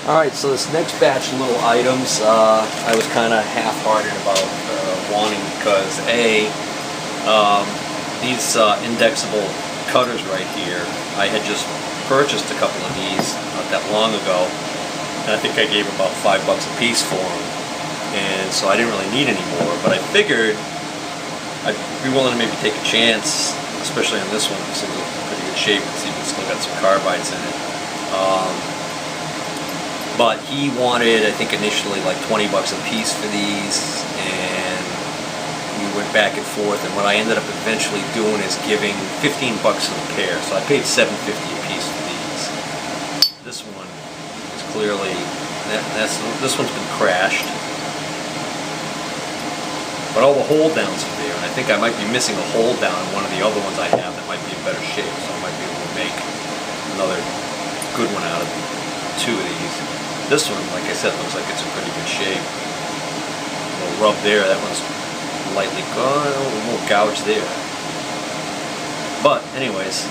Alright, so this next batch of little items, I was kind of half-hearted about wanting because these indexable cutters right here, I had just purchased a couple of these not that long ago, and I think I gave about $5 a piece for them, and so I didn't really need any more, but I figured I'd be willing to maybe take a chance, especially on this one. This is in pretty good shape. It's even still got some carbides in it. But he wanted, I think initially, like $20 a piece for these, and we went back and forth, and what I ended up eventually doing is giving $15 for the pair, so I paid $7.50 a piece for these. This one is clearly, this one's been crashed, but all the hold downs are there, and I think I might be missing a hold down in one of the other ones I have that might be in better shape, so I might be able to make another good one out of two of these. This one, like I said, looks like it's in pretty good shape. A little rub there, that one's lightly gone, a little gouge there. But anyways,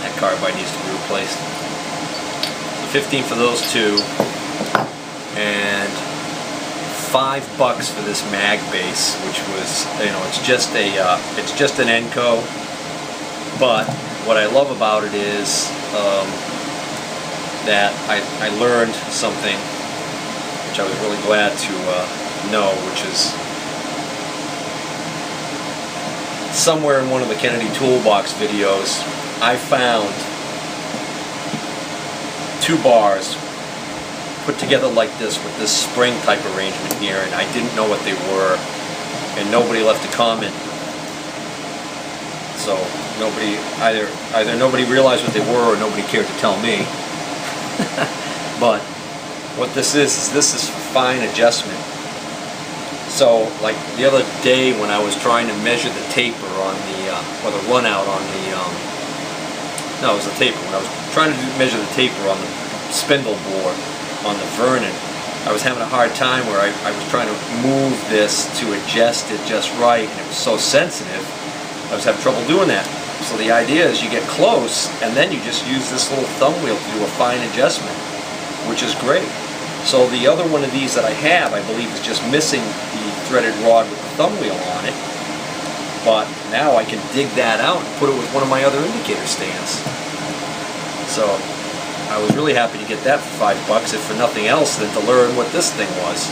that carbide needs to be replaced. So 15 for those two, and $5 for this mag base, which was, you know, it's just an Enco, but what I love about it is that I learned something which I was really glad to know, which is somewhere in one of the Kennedy Toolbox videos I found two bars put together like this with this spring type arrangement here, and I didn't know what they were, and nobody left a comment. So nobody, either nobody realized what they were or nobody cared to tell me. But what this is fine adjustment. So like the other day when I was trying to measure the taper on the, or the run out on the, no, it was the taper. When I was trying to measure the taper on the spindle bore on the Vernon, I was having a hard time where I was trying to move this to adjust it just right, and it was so sensitive, I was having trouble doing that. So the idea is you get close, and then you just use this little thumb wheel to do a fine adjustment, which is great. So the other one of these that I have, I believe, is just missing the threaded rod with the thumb wheel on it. But now I can dig that out and put it with one of my other indicator stands. So I was really happy to get that for $5, if for nothing else than to learn what this thing was.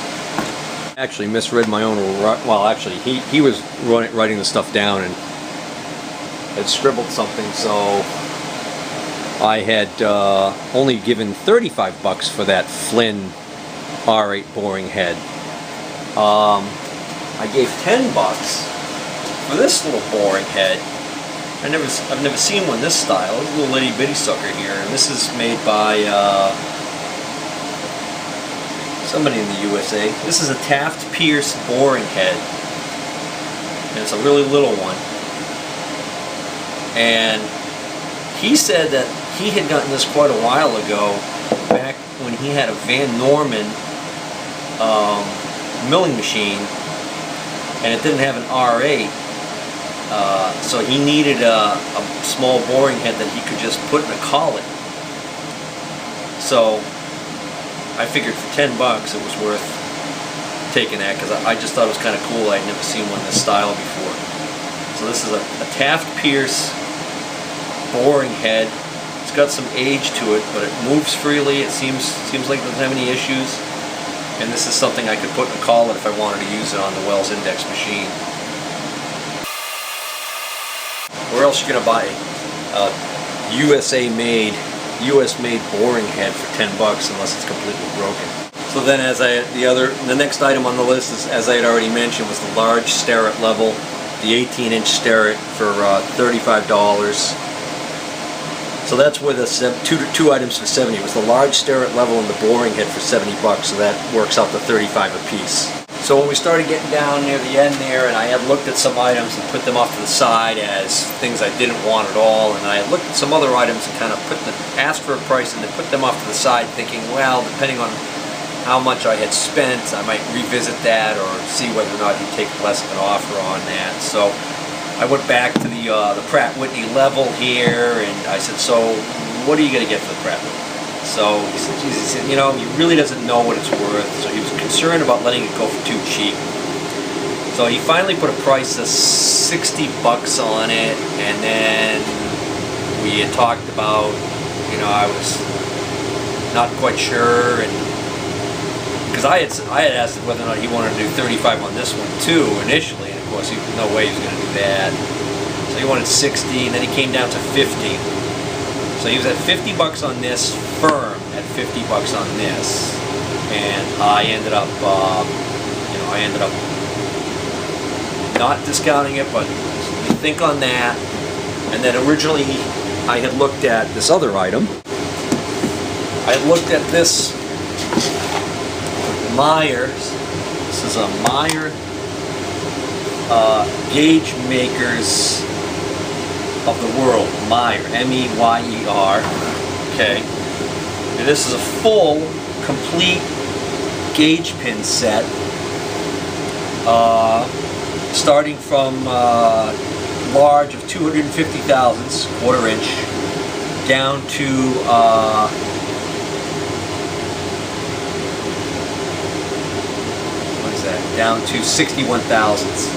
I actually misread my own, well actually he was writing the stuff down and had scribbled something, so I had only given $35 for that Flynn R8 boring head. I gave $10 for this little boring head. I've never seen one this style. It's a little itty bitty sucker here, and this is made by somebody in the USA. This is a Taft Pierce boring head, and it's a really little one. And he said that he had gotten this quite a while ago, back when he had a Van Norman milling machine, and it didn't have an R8, so he needed a small boring head that he could just put in a collet. So I figured for $10 it was worth taking that, because I just thought it was kind of cool. I'd never seen one this style before. So this is a Taft Pierce boring head. It's got some age to it, but it moves freely. It seems like it doesn't have any issues. And this is something I could put in a collet if I wanted to use it on the Wells Index machine. Where else are you gonna buy a US-made boring head for $10 unless it's completely broken? So then, the next item on the list is, as I had already mentioned, was the large Starrett level, the 18-inch Starrett for $35. So that's where the two items for $70. It was the large Starrett level and the boring head for $70, so that works out to $35 a piece. So when we started getting down near the end there, and I had looked at some items and put them off to the side as things I didn't want at all, and I had looked at some other items and kind of asked for a price and then put them off to the side, thinking, well, depending on how much I had spent, I might revisit that or see whether or not he'd take less of an offer on that. So I went back to the Pratt Whitney level here, and I said, so what are you going to get for the Pratt Whitney? So he said, "Geez," he said, he really doesn't know what it's worth. So he was concerned about letting it go for too cheap. So he finally put a price of $60 on it, and then we had talked about, I was not quite sure, and because I had asked him whether or not he wanted to do 35 on this one too initially, and of course no way he was going to do that. So he wanted 60, and then he came down to 50. So he was at $50 on this, firm at $50 on this, and I ended up not discounting it, but you think on that. And then originally I had looked at this other item. I had looked at this Myers. This is a Meyer Gauge Makers of the World. Meyer, M-E-Y-E-R. Okay. And this is a full, complete gauge pin set. Starting from large of 250 thousandths, quarter inch, down to what is that? Down to 61 thousandths.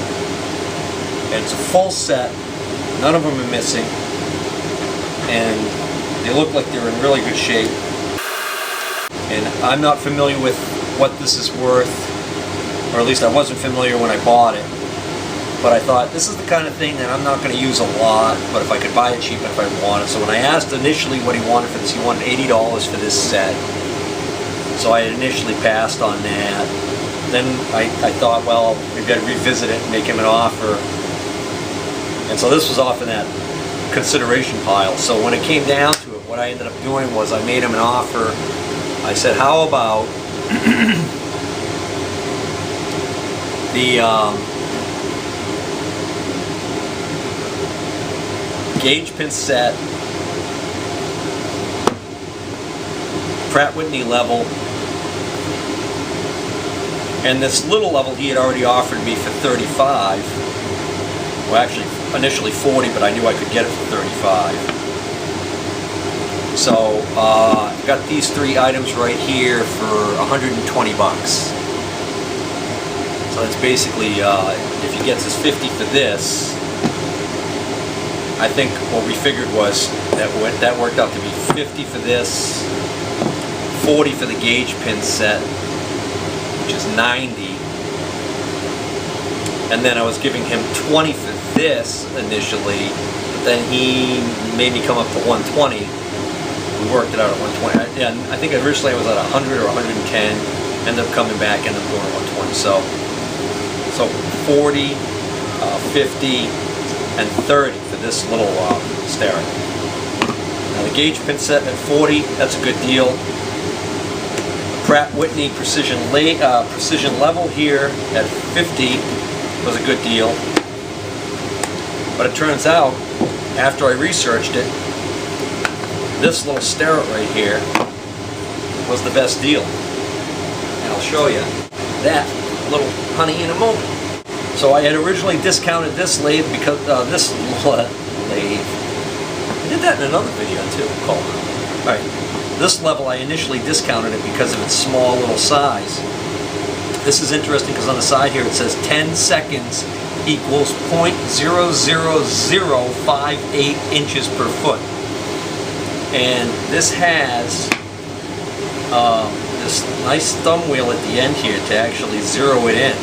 And it's a full set. None of them are missing, and they look like they're in really good shape. And I'm not familiar with what this is worth, or at least I wasn't familiar when I bought it. But I thought, this is the kind of thing that I'm not going to use a lot, but if I could buy it cheap if I wanted. So when I asked initially what he wanted for this, he wanted $80 for this set. So I initially passed on that. Then I thought, well, maybe I'd revisit it and make him an offer. And so this was off in that consideration pile. So when it came down to it, what I ended up doing was I made him an offer. I said, how about the gauge pin set, Pratt Whitney level, and this little level he had already offered me for 35. Well, actually initially 40, but I knew I could get it for 35. So I've got these three items right here for 120 bucks. So that's basically, if he gets his 50 for this, I think what we figured was that worked out to be 50 for this, 40 for the gauge pin set, which is 90, and then I was giving him 20 for this initially, but then he made me come up to 120. We worked it out at 120. Yeah, I think originally I was at 100 or 110, ended up coming back, ended up going to 120. So 40, 50, and 30 for this little stereo. Now the gauge pin set at 40, that's a good deal. The Pratt Whitney precision level here at 50 was a good deal. But it turns out, after I researched it, this little stereo right here was the best deal. And I'll show you that little honey in a moment. So I had originally discounted this lathe because this lathe. I did that in another video too. Called Alright. This level I initially discounted it because of its small little size. This is interesting because on the side here it says 10 seconds equals 0.00058 inches per foot. And this has this nice thumb wheel at the end here to actually zero it in.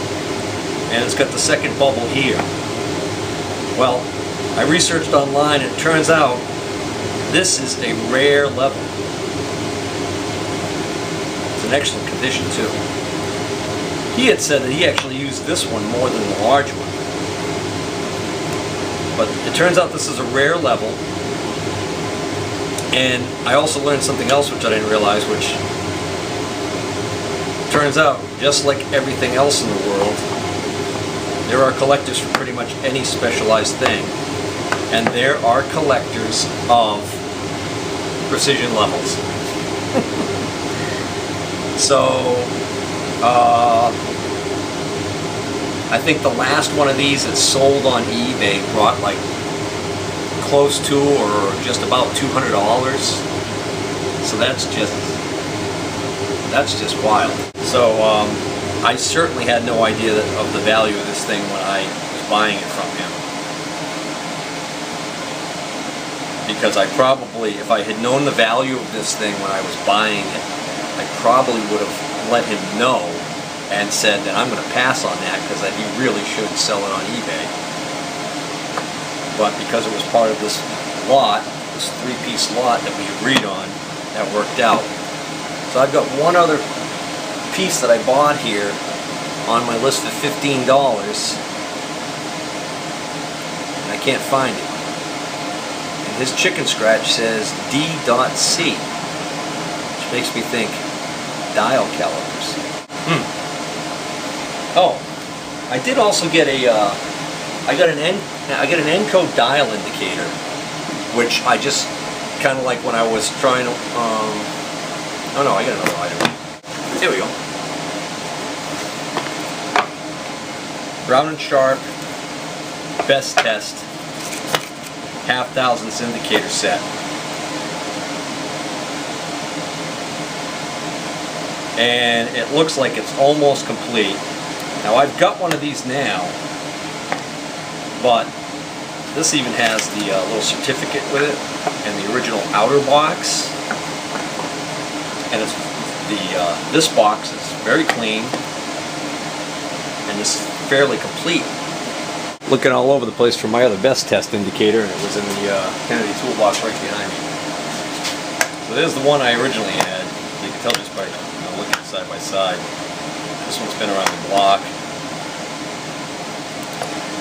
And it's got the second bubble here. Well, I researched online and it turns out this is a rare level. It's in excellent condition too. He had said that he actually used this one more than the large one. But it turns out this is a rare level. And I also learned something else which I didn't realize, which turns out, just like everything else in the world, there are collectors for pretty much any specialized thing. And there are collectors of precision levels. So, I think the last one of these that sold on eBay brought like close to or just about $200. So that's just wild. So I certainly had no idea of the value of this thing when I was buying it from him. Because I probably, if I had known the value of this thing when I was buying it, I probably would have let him know and said that I'm going to pass on that because that he really should sell it on eBay. But because it was part of this lot, this 3-piece lot that we agreed on, that worked out. So I've got one other piece that I bought here on my list for $15, and I can't find it. And his chicken scratch says D.C, which makes me think dial calipers. Oh, I did also get a I got an Encode dial indicator, which I just kind of like when I was trying to oh no, I got another item. Here we go. Brown and Sharp Best Test half thousandths indicator set. And it looks like it's almost complete. Now I've got one of these now, but this even has the little certificate with it and the original outer box. And it's this box is very clean, and this is fairly complete. Looking all over the place for my other best test indicator, and it was in the Kennedy toolbox right behind me. So there's the one I originally had. You can tell just by looking side by side. This one's been around the block.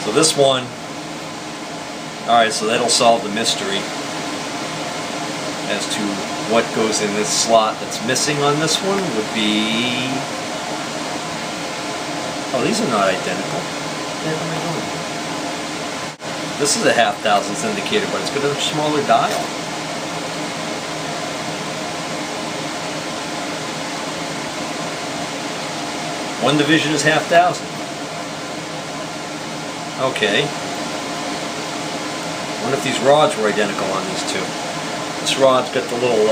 So this one, alright, so that'll solve the mystery as to what goes in this slot. That's missing on this one would be... Oh, these are not identical. What am I doing? This is a half thousandths indicator, but it's got a smaller dial. One division is half thousand. Okay. I wonder if these rods were identical on these two. This rod's got the little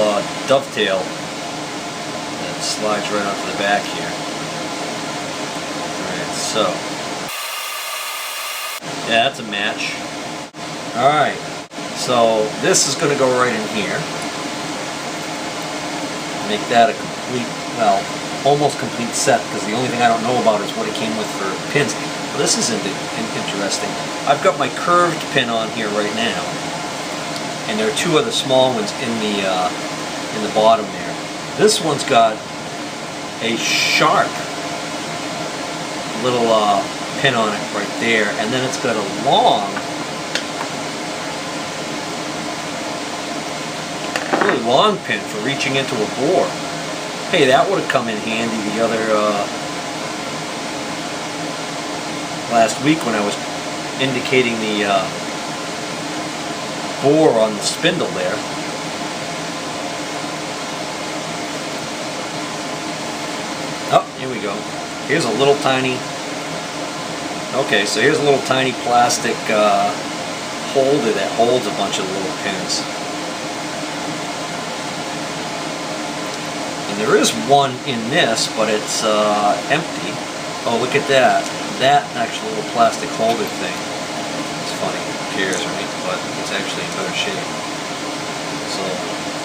dovetail that slides right onto the back here. Alright, so. Yeah, that's a match. Alright, so this is going to go right in here. Make that a complete, well, almost complete set, because the only thing I don't know about is what it came with for pins. Well, this is interesting. I've got my curved pin on here right now, and there are two other small ones in the bottom there. This one's got a sharp little pin on it right there, and then it's got a really long pin for reaching into a bore. Hey, that would have come in handy the other last week when I was indicating the bore on the spindle there. Oh, here we go. Here's a little tiny... Okay, so here's a little tiny plastic holder that holds a bunch of little pins. And there is one in this, but it's empty. Oh, look at that. That actual little plastic holder thing. It's funny, it appears, right? But it's actually in better shape. So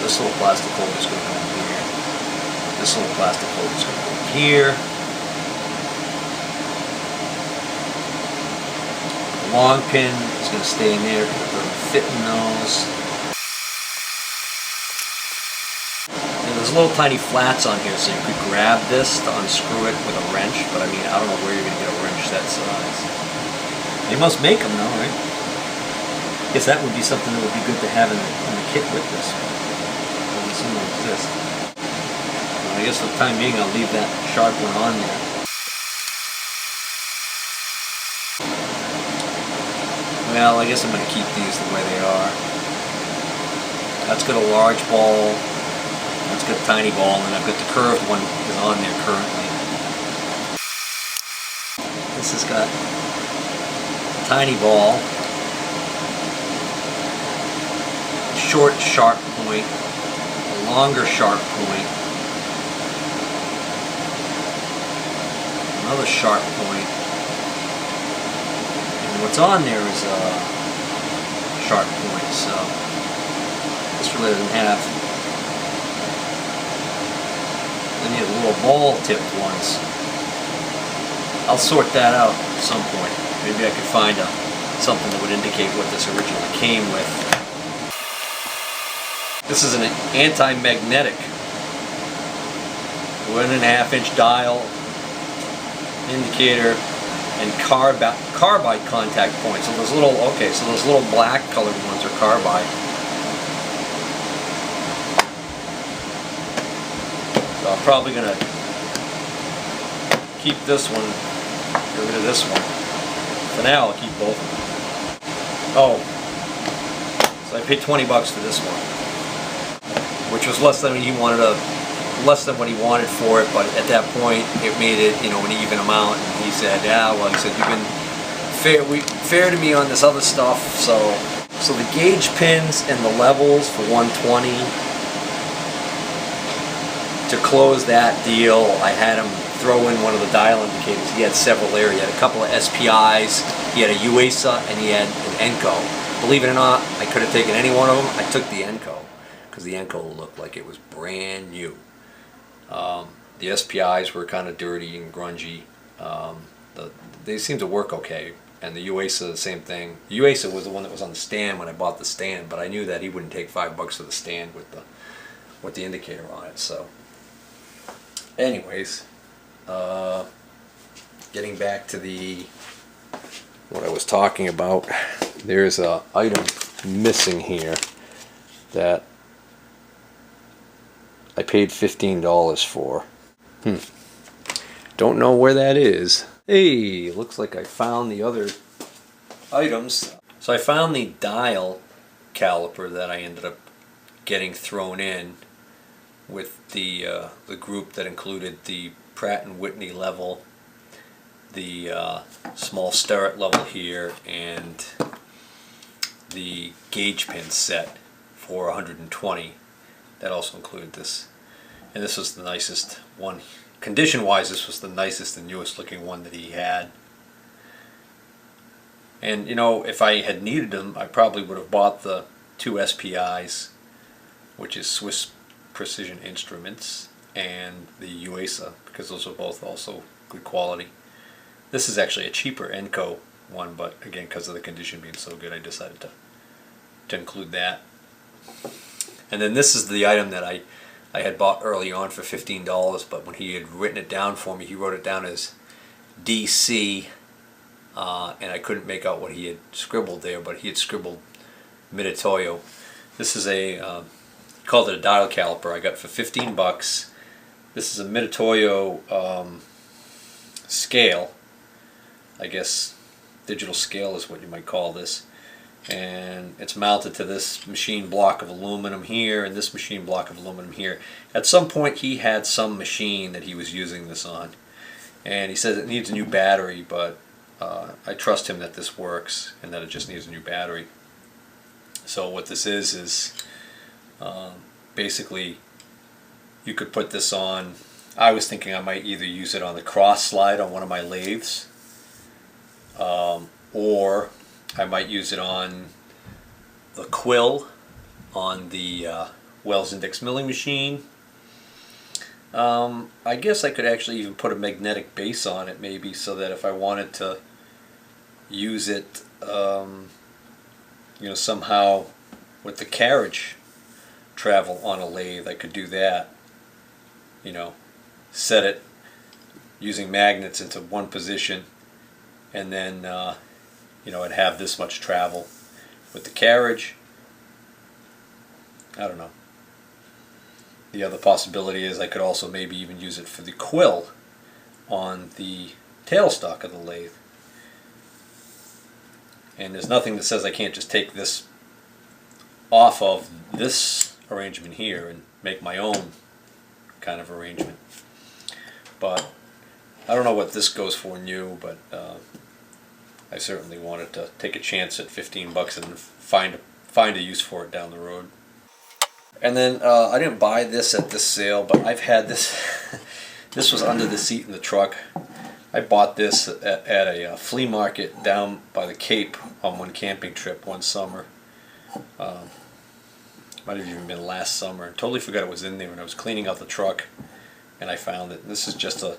this little plastic holder is going to go in here. This little plastic holder is going to go in here. The long pin is going to stay in there because it doesn't fit in those. There's little tiny flats on here, so you could grab this to unscrew it with a wrench, but I mean, I don't know where you're going to get a wrench that size. They must make them though, right? I guess that would be something that would be good to have in the kit with this. Doesn't seem to exist. Well, I guess for the time being, I'll leave that sharp one on there. Well, I guess I'm going to keep these the way they are. That's got a large ball. That's got a tiny ball, and then I've got the curved one is on there currently. This has got a tiny ball, short, sharp point, a longer sharp point, another sharp point, and what's on there is a sharp point, so this really doesn't have. Then you have the little ball tipped ones. I'll sort that out at some point. Maybe I could find something that would indicate what this originally came with. This is an anti-magnetic 1.5-inch dial, indicator, and carbide contact points. So those little, okay, so those little black colored ones are carbide. So I'm probably gonna keep this one, get rid of this one. For now, I'll keep both of them. Oh, so I paid 20 bucks for this one, which was less than less than what he wanted for it. But at that point, it made it, you know, an even amount. And he said, "Yeah, well," he said, "you've been fair to me on this other stuff." So the gauge pins and the levels for 120. To close that deal, I had him throw in one of the dial indicators. He had several there. He had a couple of SPIs, he had a UASA, and he had an ENCO. Believe it or not, I could have taken any one of them. I took the ENCO because the ENCO looked like it was brand new. The SPIs were kind of dirty and grungy. They seemed to work okay, and the UASA, the same thing. The UASA was the one that was on the stand when I bought the stand, but I knew that he wouldn't take $5 for the stand with the indicator on it. So, anyways. Getting back to what I was talking about, there's a item missing here that I paid $15 for. Don't know where that is. Hey, looks like I found the other items. So I found the dial caliper that I ended up getting thrown in with the group that included the Pratt & Whitney level, the small Starrett level here, and the gauge pin set for 120. That also included this. And this was the nicest one. Condition-wise, this was the nicest and newest looking one that he had. And, you know, if I had needed them, I probably would have bought the 2 SPIs, which is Swiss Precision Instruments, and the UASA, because those are both also good quality. This is actually a cheaper ENCO one, but again, because of the condition being so good, I decided to include that. And then this is the item that I had bought early on for $15, but when he had written it down for me, he wrote it down as DC, and I couldn't make out what he had scribbled there, but he had scribbled Mitutoyo. This is he called it a dial caliper. I got it for 15 bucks. This is a Mitutoyo scale. I guess digital scale is what you might call this. And it's mounted to this machine block of aluminum here and this machine block of aluminum here. At some point he had some machine that he was using this on. And he says it needs a new battery, but I trust him that this works and that it just needs a new battery. So what this is basically you could put this on. I was thinking I might either use it on the cross slide on one of my lathes, or I might use it on the quill on the Wells Index milling machine. I guess I could actually even put a magnetic base on it maybe, so that if I wanted to use it you know, somehow with the carriage travel on a lathe, I could do that. You know, set it using magnets into one position, and then you know, I'd have this much travel with the carriage. I don't know. The other possibility is I could also maybe even use it for the quill on the tailstock of the lathe. And there's nothing that says I can't just take this off of this arrangement here and make my own kind of arrangement. But I don't know what this goes for new, but I certainly wanted to take a chance at 15 bucks and find a use for it down the road. And then I didn't buy this at this sale, but I've had this. This was under the seat in the truck. I bought this at a flea market down by the Cape on one camping trip one summer. Might have even been last summer. Totally forgot it was in there when I was cleaning out the truck, and I found it. This is just a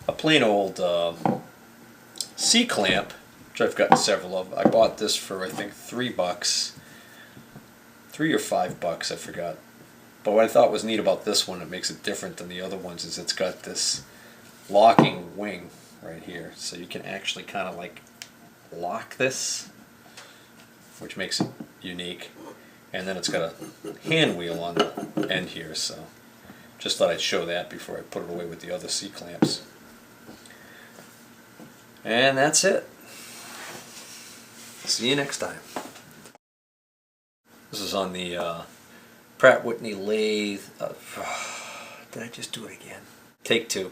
plain old C-clamp, which I've gotten several of. I bought this for I think $3, $3 or $5, I forgot. But what I thought was neat about this one, it makes it different than the other ones, is it's got this locking wing right here, so you can actually kind of like lock this, which makes it unique. And then it's got a hand wheel on the end here, so just thought I'd show that before I put it away with the other C-clamps. And that's it. See you next time. This is on the Pratt Whitney lathe. Did I just do it again? Take two.